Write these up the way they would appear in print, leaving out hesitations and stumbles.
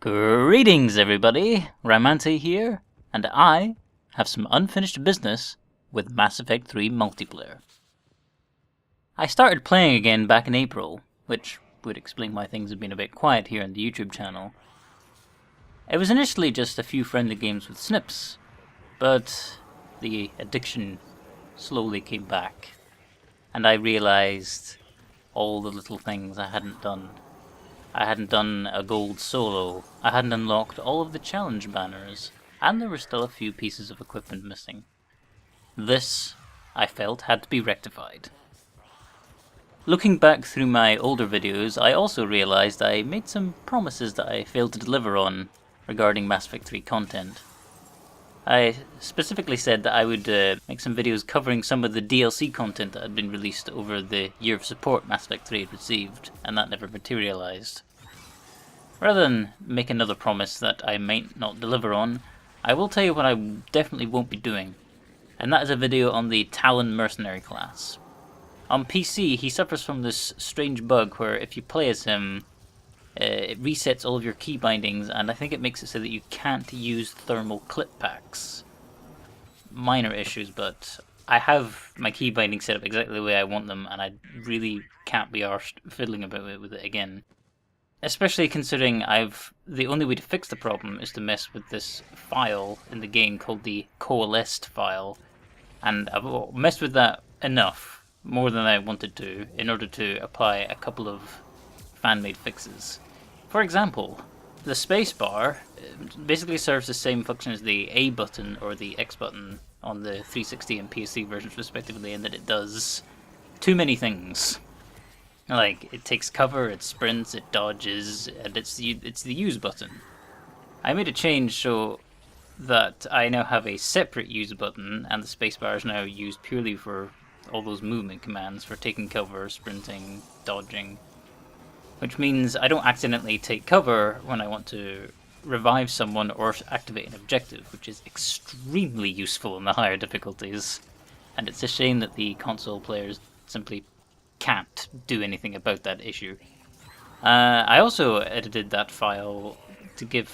Greetings everybody, Rymante here, and I have some unfinished business with Mass Effect 3 multiplayer. I started playing again back in April, which would explain why things have been a bit quiet here on the YouTube channel. It was initially just a few friendly games with snips, but the addiction slowly came back, and I realised all the little things I hadn't done. I hadn't done a gold solo, I hadn't unlocked all of the challenge banners, and there were still a few pieces of equipment missing. This, I felt, had to be rectified. Looking back through my older videos, I also realised I made some promises that I failed to deliver on regarding Mass Effect 3 content. I specifically said that I would make some videos covering some of the DLC content that had been released over the year of support Mass Effect 3 had received, and that never materialised. Rather than make another promise that I might not deliver on, I will tell you what I definitely won't be doing, and that is a video on the Talon Mercenary class. On PC, he suffers from this strange bug where if you play as him, it resets all of your key bindings, and I think it makes it so that you can't use thermal clip packs. Minor issues, but I have my key bindings set up exactly the way I want them, and I really can't be arsed fiddling about it with it again. Especially considering the only way to fix the problem is to mess with this file in the game called the coalesced file, and I've messed with that enough, more than I wanted to, in order to apply a couple of fan-made fixes. For example, the spacebar basically serves the same function as the A button or the X button on the 360 and PS3 versions respectively, in that it does too many things. Like, it takes cover, it sprints, it dodges, and it's the use button. I made a change so that I now have a separate use button, and the spacebar is now used purely for all those movement commands for taking cover, sprinting, dodging. Which means I don't accidentally take cover when I want to revive someone or activate an objective, which is extremely useful in the higher difficulties. And it's a shame that the console players simply can't do anything about that issue. I also edited that file to give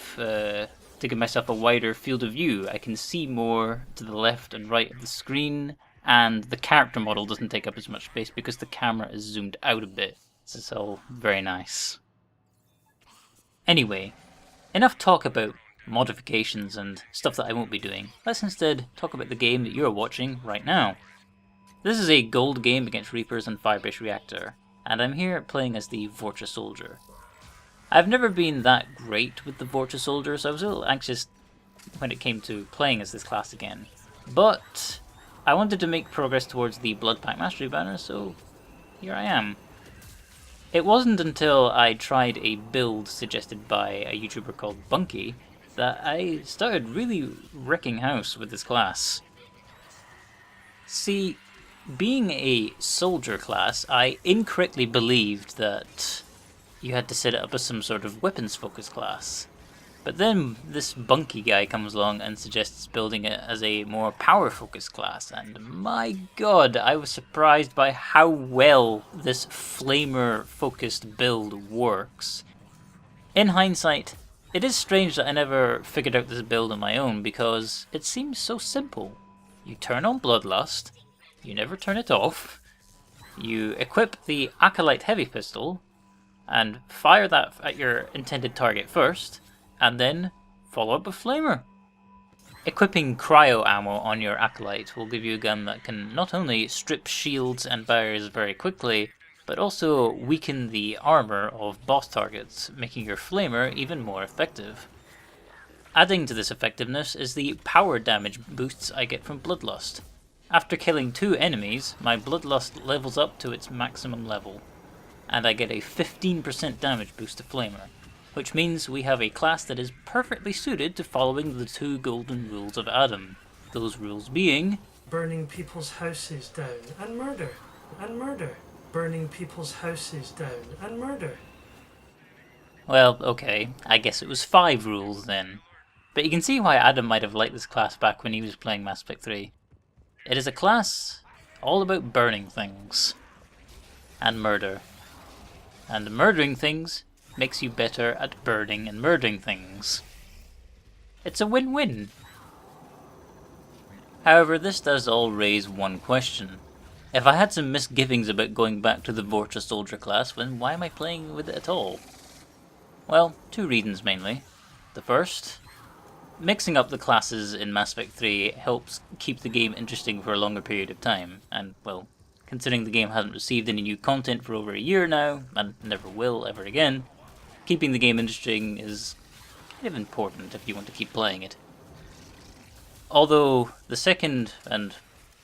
myself a wider field of view. I can see more to the left and right of the screen, and the character model doesn't take up as much space because the camera is zoomed out a bit. This is all very nice. Anyway, enough talk about modifications and stuff that I won't be doing. Let's instead talk about the game that you're watching right now. This is a gold game against Reapers and Firebase Reactor, and I'm here playing as the Vorcha Soldier. I've never been that great with the Vorcha Soldier, so I was a little anxious when it came to playing as this class again. But I wanted to make progress towards the Blood Pact Mastery banner, so here I am. It wasn't until I tried a build suggested by a YouTuber called Bunky that I started really wrecking house with this class. See, being a soldier class, I incorrectly believed that you had to set it up as some sort of weapons-focused class. But then this Bunky guy comes along and suggests building it as a more power-focused class, and my god, I was surprised by how well this flamer-focused build works. In hindsight, it is strange that I never figured out this build on my own, because it seems so simple. You turn on Bloodlust, you never turn it off, you equip the Acolyte Heavy Pistol, and fire that at your intended target first, and then follow up with Flamer. Equipping cryo ammo on your Acolyte will give you a gun that can not only strip shields and barriers very quickly, but also weaken the armor of boss targets, making your Flamer even more effective. Adding to this effectiveness is the power damage boosts I get from Bloodlust. After killing 2 enemies, my Bloodlust levels up to its maximum level, and I get a 15% damage boost to Flamer, which means we have a class that is perfectly suited to following the 2 golden rules of Adam. Those rules being burning people's houses down and murder, and murder. Burning people's houses down and murder. Well, okay, I guess it was 5 rules then. But you can see why Adam might have liked this class back when he was playing Mass Effect 3. It is a class all about burning things. And murder. And murdering things makes you better at burning and murdering things. It's a win-win. However, this does all raise one question. If I had some misgivings about going back to the Vorcha Soldier class, then why am I playing with it at all? Well, two reasons mainly. The first, mixing up the classes in Mass Effect 3 helps keep the game interesting for a longer period of time, and, well, considering the game hasn't received any new content for over a year now, and never will ever again, keeping the game interesting is kind of important if you want to keep playing it. Although, the second and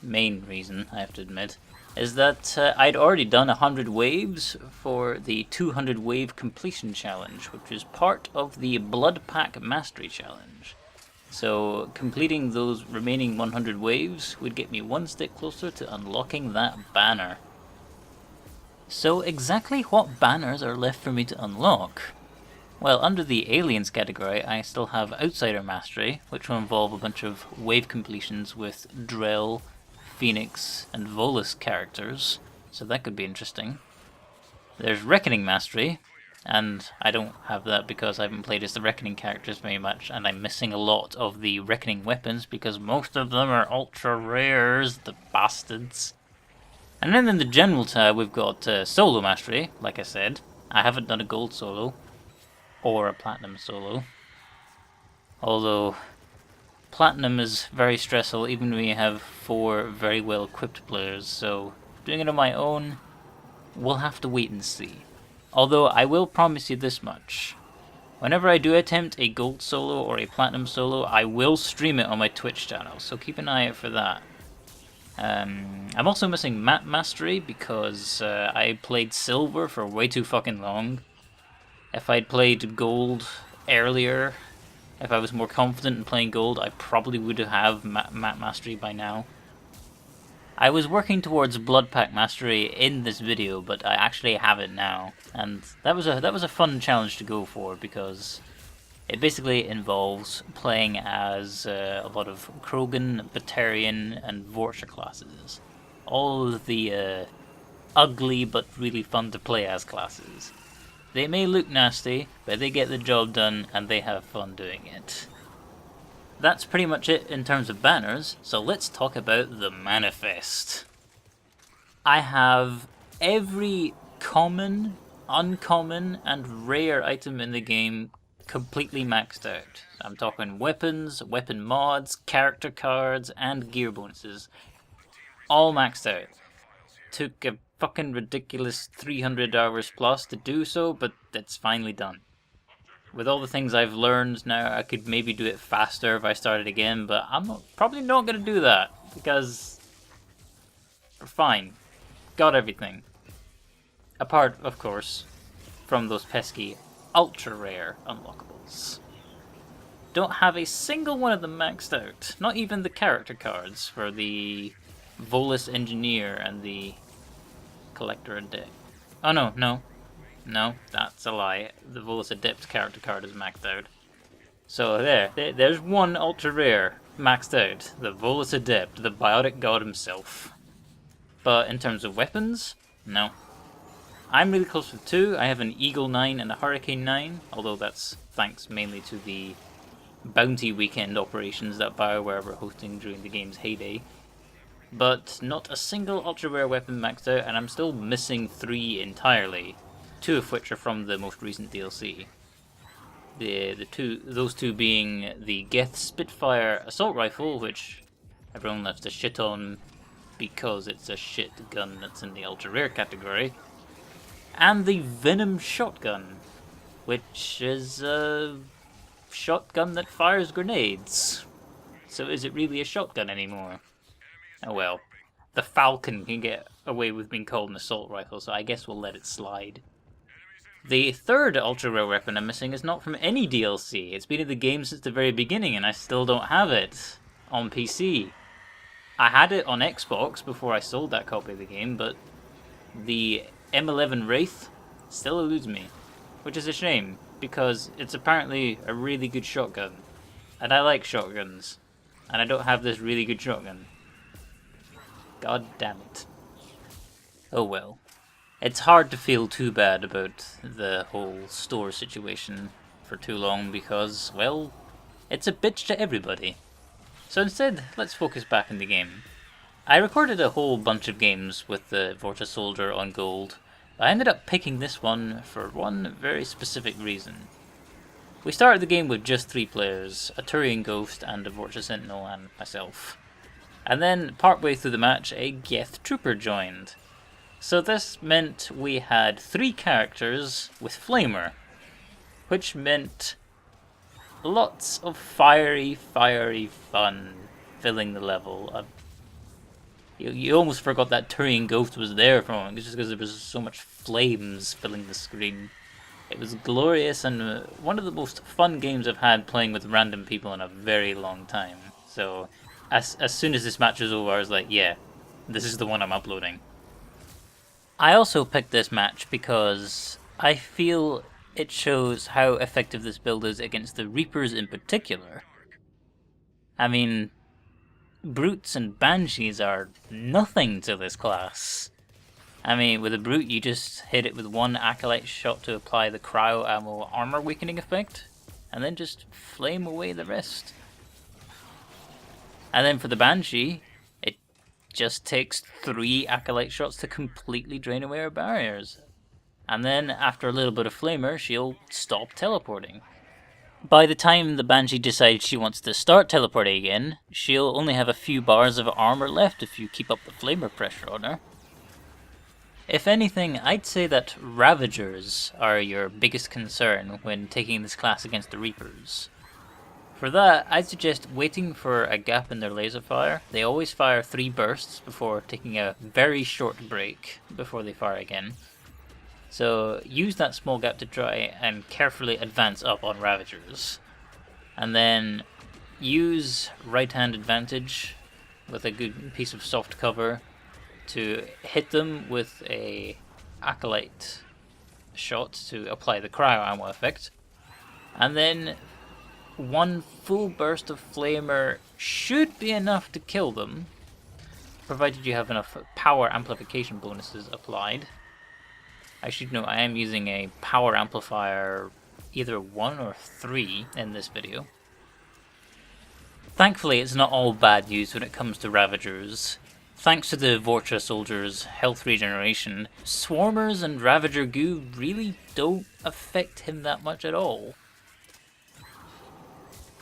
main reason, I have to admit, is that I'd already done 100 waves for the 200 wave completion challenge, which is part of the Blood Pack Mastery challenge. So completing those remaining 100 waves would get me one step closer to unlocking that banner. So exactly what banners are left for me to unlock? Well, under the Aliens category, I still have Outsider Mastery, which will involve a bunch of wave completions with Drell, Phoenix, and Volus characters, so that could be interesting. There's Reckoning Mastery, and I don't have that because I haven't played as the Reckoning characters very much, and I'm missing a lot of the Reckoning weapons because most of them are ultra rares, the bastards. And then in the general tab we've got Solo Mastery, like I said. I haven't done a gold solo, or a platinum solo. Although, platinum is very stressful even when you have 4 very well equipped players, so doing it on my own, we'll have to wait and see. Although I will promise you this much. Whenever I do attempt a gold solo or a platinum solo, I will stream it on my Twitch channel, so keep an eye out for that. I'm also missing map mastery because I played silver for way too fucking long. If I'd played gold earlier, if I was more confident in playing gold, I probably would have map mastery by now. I was working towards Blood Pack Mastery in this video, but I actually have it now, and that was a fun challenge to go for because it basically involves playing as a lot of Krogan, Batarian, and Vorcha classes. All of the ugly but really fun to play as classes. They may look nasty, but they get the job done and they have fun doing it. That's pretty much it in terms of banners, so let's talk about the manifest. I have every common, uncommon, and rare item in the game completely maxed out. I'm talking weapons, weapon mods, character cards, and gear bonuses. All maxed out. Took a fucking ridiculous 300 hours plus to do so, but it's finally done. With all the things I've learned now, I could maybe do it faster if I started again, but probably not going to do that, because we're fine. Got everything. Apart, of course, from those pesky ultra rare unlockables. Don't have a single one of them maxed out. Not even the character cards for the Volus Engineer and the Collector Adept. Oh no, that's a lie. The Volus Adept character card is maxed out. So there's one ultra rare maxed out. The Volus Adept, the biotic god himself. But in terms of weapons, no. I'm really close with 2. I have an Eagle 9 and a Hurricane 9, although that's thanks mainly to the bounty weekend operations that BioWare were hosting during the game's heyday. But not a single ultra rare weapon maxed out, and I'm still missing 3 entirely, 2 of which are from the most recent DLC. Those two being the Geth Spitfire assault rifle, which everyone loves to shit on because it's a shit gun that's in the ultra rare category, and the Venom shotgun, which is a shotgun that fires grenades. So is it really a shotgun anymore? Oh well, the Falcon can get away with being called an assault rifle, so I guess we'll let it slide. The third ultra rare weapon I'm missing is not from any DLC. It's been in the game since the very beginning and I still don't have it on PC. I had it on Xbox before I sold that copy of the game, but the M11 Wraith still eludes me, which is a shame because it's apparently a really good shotgun, and I like shotguns, and I don't have this really good shotgun. God damn it. Oh well. It's hard to feel too bad about the whole store situation for too long because, well, it's a bitch to everybody. So instead, let's focus back in the game. I recorded a whole bunch of games with the Vorcha Soldier on gold, but I ended up picking this one for one very specific reason. We started the game with just 3 players, a Turian Ghost and a Vorcha Sentinel and myself. And then, partway through the match, a Geth Trooper joined. So this meant we had 3 characters with Flamer, which meant lots of fiery fun filling the level. You almost forgot that Turian Ghost was there for a moment, just because there was so much flames filling the screen. It was glorious and one of the most fun games I've had playing with random people in a very long time. So as soon as this match was over, I was like, yeah, this is the one I'm uploading. I also picked this match because I feel it shows how effective this build is against the Reapers in particular. I mean, Brutes and Banshees are nothing to this class. I mean, with a Brute you just hit it with 1 Acolyte shot to apply the cryo ammo armor weakening effect, and then just flame away the rest. And then for the Banshee, it just takes 3 Acolyte shots to completely drain away her barriers. And then, after a little bit of Flamer, she'll stop teleporting. By the time the Banshee decides she wants to start teleporting again, she'll only have a few bars of armor left if you keep up the Flamer pressure on her. If anything, I'd say that Ravagers are your biggest concern when taking this class against the Reapers. For that, I'd suggest waiting for a gap in their laser fire. They always fire 3 bursts before taking a very short break before they fire again. So use that small gap to try and carefully advance up on Ravagers. And then use right hand advantage with a good piece of soft cover to hit them with a Acolyte shot to apply the cryo ammo effect. And then 1 full burst of Flamer should be enough to kill them, provided you have enough power amplification bonuses applied. I should note I am using a power amplifier either 1 or 3 in this video. Thankfully, it's not all bad news when it comes to Ravagers. Thanks to the Vorcha Soldier's health regeneration, Swarmers and Ravager goo really don't affect him that much at all.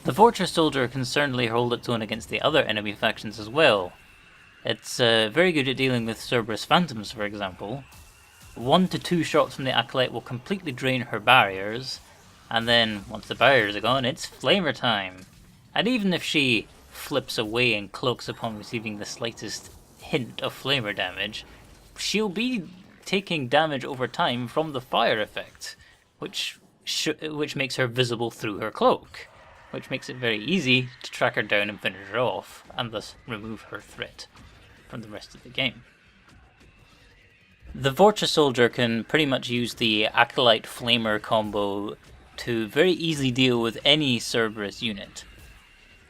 The Vorcha Soldier can certainly hold its own against the other enemy factions as well. It's very good at dealing with Cerberus Phantoms, for example. 1 to 2 shots from the Acolyte will completely drain her barriers, and then, once the barriers are gone, it's Flamer time. And even if she flips away and cloaks upon receiving the slightest hint of Flamer damage, she'll be taking damage over time from the fire effect, which makes her visible through her cloak, which makes it very easy to track her down and finish her off, and thus remove her threat from the rest of the game. The Vorcha Soldier can pretty much use the Acolyte Flamer combo to very easily deal with any Cerberus unit,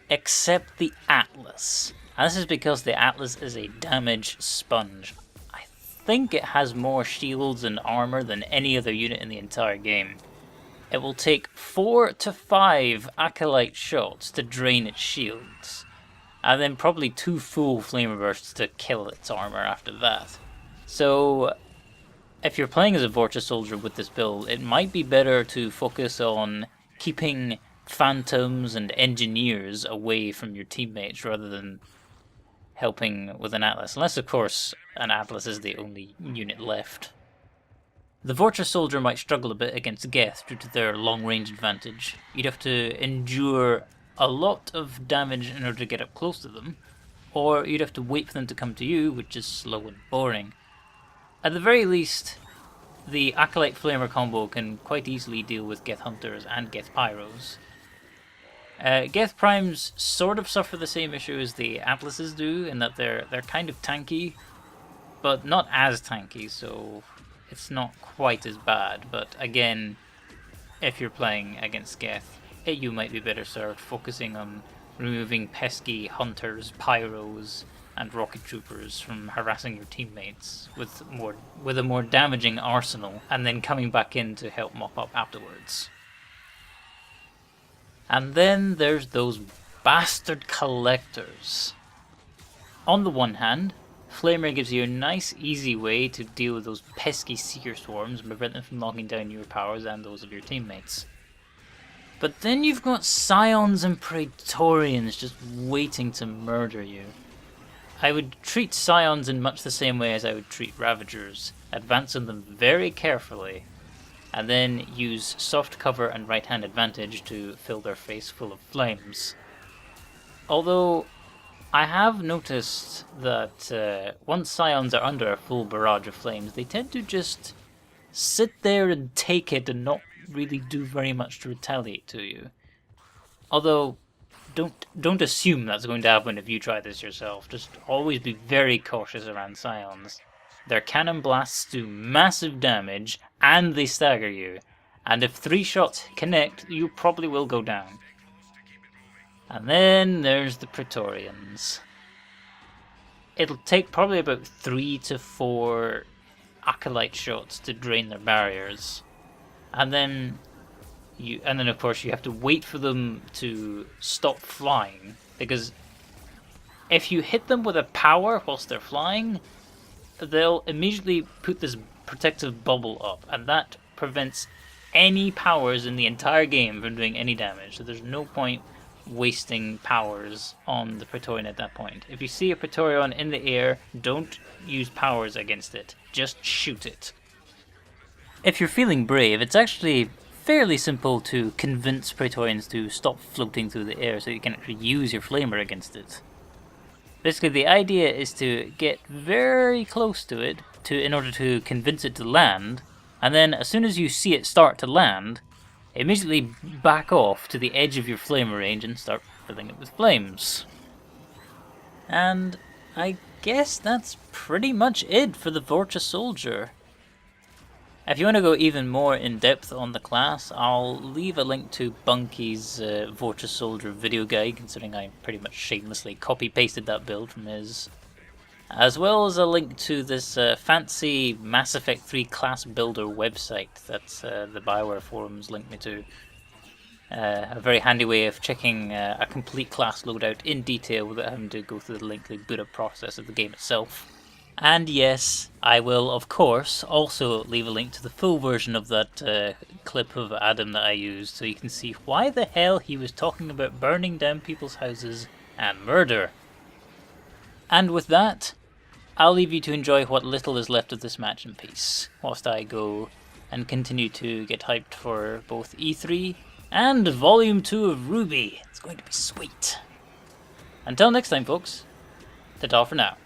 except the Atlas. And this is because the Atlas is a damage sponge. I think it has more shields and armor than any other unit in the entire game. It will take 4 to 5 Acolyte shots to drain its shields, and then probably 2 full Flamer bursts to kill its armor after that. So, if you're playing as a Vorcha Soldier with this build, it might be better to focus on keeping Phantoms and Engineers away from your teammates rather than helping with an Atlas. Unless, of course, an Atlas is the only unit left. The Vorcha Soldier might struggle a bit against Geth due to their long-range advantage. You'd have to endure a lot of damage in order to get up close to them, or you'd have to wait for them to come to you, which is slow and boring. At the very least, the Acolyte Flamer combo can quite easily deal with Geth Hunters and Geth Pyros. Geth Primes sort of suffer the same issue as the Atlases do, in that they're kind of tanky, but not as tanky, so it's not quite as bad. But again, if you're playing against Geth, you might be better served focusing on removing pesky Hunters, Pyros, and rocket troopers from harassing your teammates with a more damaging arsenal, and then coming back in to help mop up afterwards. And then there's those bastard collectors. On the one hand, Flamer gives you a nice, easy way to deal with those pesky seeker swarms and prevent them from knocking down your powers and those of your teammates. But then you've got Scions and Praetorians just waiting to murder you. I would treat Scions in much the same way as I would treat Ravagers, advancing them very carefully, and then use soft cover and right-hand advantage to fill their face full of flames. Although, I have noticed that once Scions are under a full barrage of flames, they tend to just sit there and take it and not really do very much to retaliate to you. Although, don't assume that's going to happen if you try this yourself. Just always be very cautious around Scions. Their cannon blasts do massive damage, and they stagger you. And if 3 shots connect, you probably will go down. And then there's the Praetorians. It'll take probably about 3 to 4 Acolyte shots to drain their barriers. And then of course you have to wait for them to stop flying, because if you hit them with a power whilst they're flying, they'll immediately put this protective bubble up, and that prevents any powers in the entire game from doing any damage. So there's no point wasting powers on the Praetorian at that point. If you see a Praetorian in the air, don't use powers against it, just shoot it. If you're feeling brave, it's actually fairly simple to convince Praetorians to stop floating through the air so you can actually use your flamer against it. Basically, the idea is to get very close to it in order to convince it to land, and then as soon as you see it start to land, immediately back off to the edge of your flamer range and start filling it with flames. And I guess that's pretty much it for the Vorcha Soldier. If you want to go even more in depth on the class, I'll leave a link to Bunky's Vorcha Soldier video guide, considering I pretty much shamelessly copy-pasted that build from his, as well as a link to this fancy Mass Effect 3 class builder website that the Bioware forums linked me to. A very handy way of checking a complete class loadout in detail without having to go through the lengthy boot-up process of the game itself. And yes, I will, of course, also leave a link to the full version of that clip of Adam that I used, so you can see why the hell he was talking about burning down people's houses and murder. And with that, I'll leave you to enjoy what little is left of this match in peace, whilst I go and continue to get hyped for both E3 and Volume 2 of Ruby. It's going to be sweet. Until next time, folks, ta-ta for now.